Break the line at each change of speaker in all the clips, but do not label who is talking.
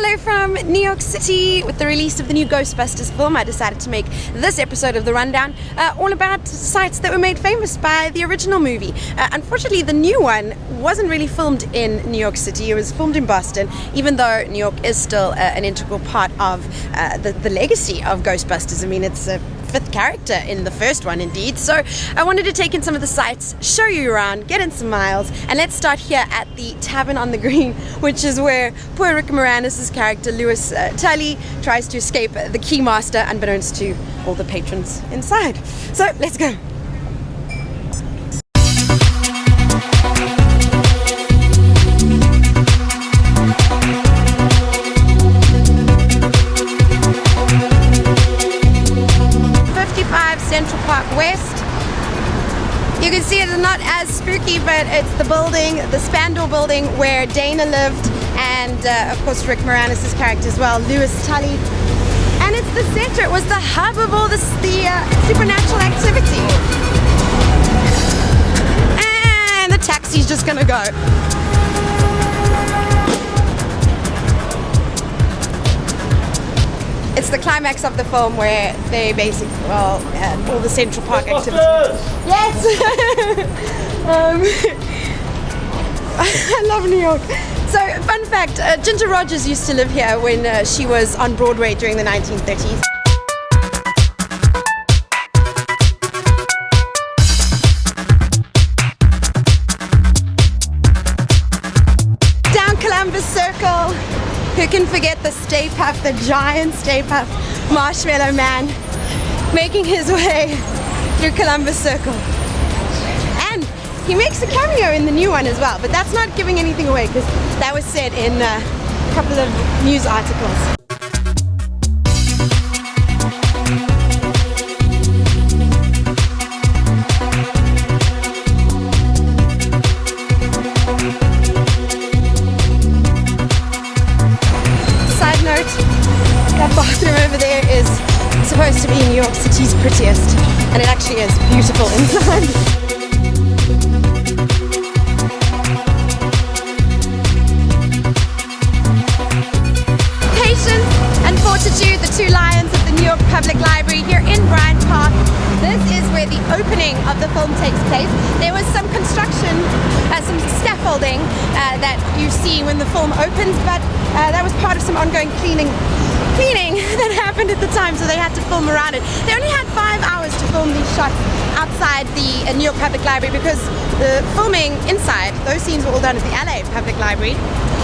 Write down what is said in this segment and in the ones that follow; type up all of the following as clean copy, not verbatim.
Hello from New York City. With the release of the new Ghostbusters film, I decided to make this episode of The Rundown all about sites that were made famous by the original movie. Unfortunately, the new one wasn't really filmed in New York City. It was filmed in Boston, even though New York is still an integral part of the legacy of Ghostbusters. I mean, it's a fifth character in the first one, indeed. So I wanted to take in some of the sites, show you around, get in some miles, and let's start here at the Tavern on the Green, which is where poor Rick Moranis' character Louis Tully tries to escape the Keymaster, unbeknownst to all the patrons inside. So let's go. Central Park West. You can see it's not as spooky, but it's the building, the Spandau building where Dana lived, and of course Rick Moranis' character as well, Louis Tully. And it's the center, it was the hub of all this, the supernatural activity. And the taxi's just gonna go. It's the climax of the film where they basically, all the Central Park activities. Yes! I love New York. So, fun fact, Ginger Rogers used to live here when she was on Broadway during the 1930s. Down Columbus Circle. Who can forget the Stay Puft, the giant Stay Puft Marshmallow Man, making his way through Columbus Circle. And he makes a cameo in the new one as well, but that's not giving anything away because that was said in a couple of news articles. That bathroom over there is supposed to be New York City's prettiest, and it actually is beautiful inside. Patience and fortitude, the two lions of the New York Public Library here in Bryant Park. This is where the opening of the film takes place. There was some construction, some scaffolding that you see when the film opens, but that was part of some ongoing cleaning that happened at the time, so they had to film around it. They only had 5 hours to film these shots outside the New York Public Library because the filming inside, those scenes were all done at the LA Public Library.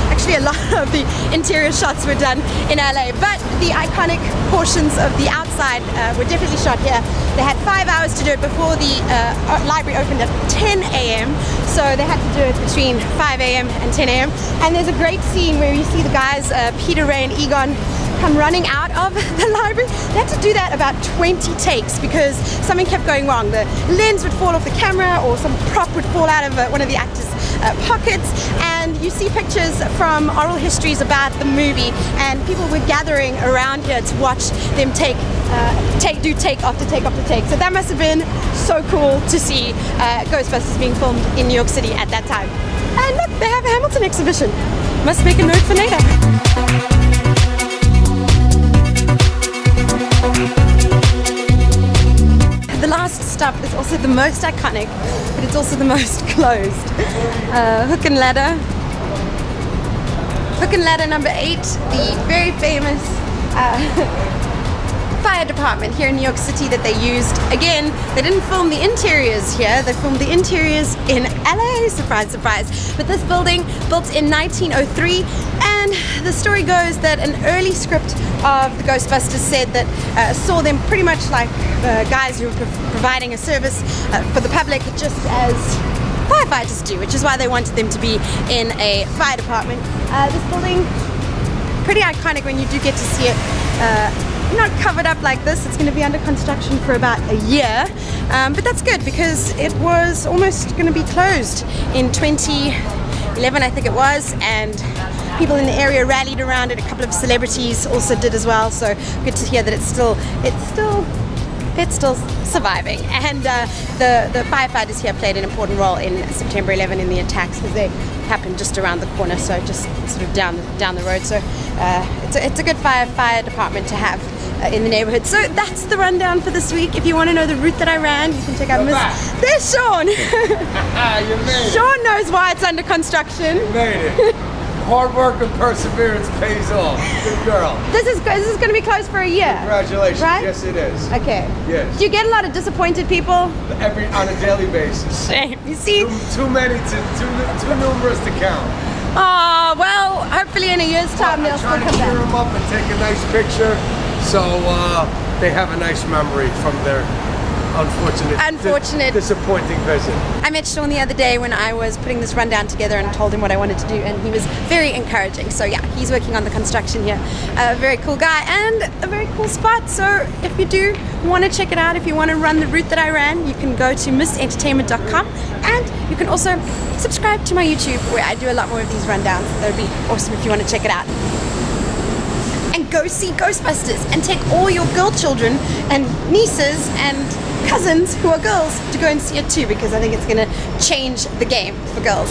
Actually, a lot of the interior shots were done in LA, but the iconic portions of the outside were definitely shot here. They had 5 hours to do it before the library opened at 10 a.m. So they had to do it between 5 a.m. and 10 a.m. And there's a great scene where you see the guys, Peter, Ray, and Egon, come running out of the library. They had to do that about 20 takes because something kept going wrong. The lens would fall off the camera or some prop would fall out of one of the actors' pockets, and you see pictures from oral histories about the movie, and people were gathering around here to watch them do take after take after take. So that must have been so cool to see Ghostbusters being filmed in New York City at that time. And look, they have a Hamilton exhibition. Must make a note for later. The last stop is also the most iconic, but it's also the most closed. Hook and Ladder. Hook and Ladder number 8, the very famous fire department here in New York City that they used. Again, they didn't film the interiors here, they filmed the interiors in LA, surprise, surprise. But this building, built in 1903, and the story goes that an early script of the Ghostbusters said that saw them pretty much like guys who were providing a service for the public, just as firefighters do, which is why they wanted them to be in a fire department. This building, pretty iconic when you do get to see it. Not covered up like this. It's going to be under construction for about a year, but that's good because it was almost going to be closed in 2011, I think it was, and people in the area rallied around it. A couple of celebrities also did as well, so good to hear that it's still surviving. And the firefighters here played an important role in September 11 in the attacks because they happened just around the corner, so just sort of down the road. So It's a good fire department to have in the neighborhood. So that's the rundown for this week. If you want to know the route that I ran, you can check out There's Sean.
You made it.
Sean knows why it's under construction.
You made it. Hard work and perseverance pays off. Good girl.
This is going to be closed for a year.
Congratulations.
Right?
Yes, it is.
Okay.
Yes.
Do you get a lot of disappointed people?
On a daily basis.
Same. You see?
Too many, too numerous to count.
Oh, well, hopefully in a year's time they'll still
I'm
come
trying to cheer
back.
them up and take a nice picture so they have a nice memory from their unfortunate disappointing visit.
I met Sean the other day when I was putting this rundown together and told him what I wanted to do, and he was very encouraging. So yeah, he's working on the construction here. A very cool guy and a very cool spot. So if you do want to check it out, if you want to run the route that I ran, you can go to mistentertainment.com, and you can also subscribe to my YouTube where I do a lot more of these rundowns. That would be awesome if you want to check it out. And go see Ghostbusters and take all your girl children and nieces and cousins who are girls to go and see it too, because I think it's going to change the game for girls.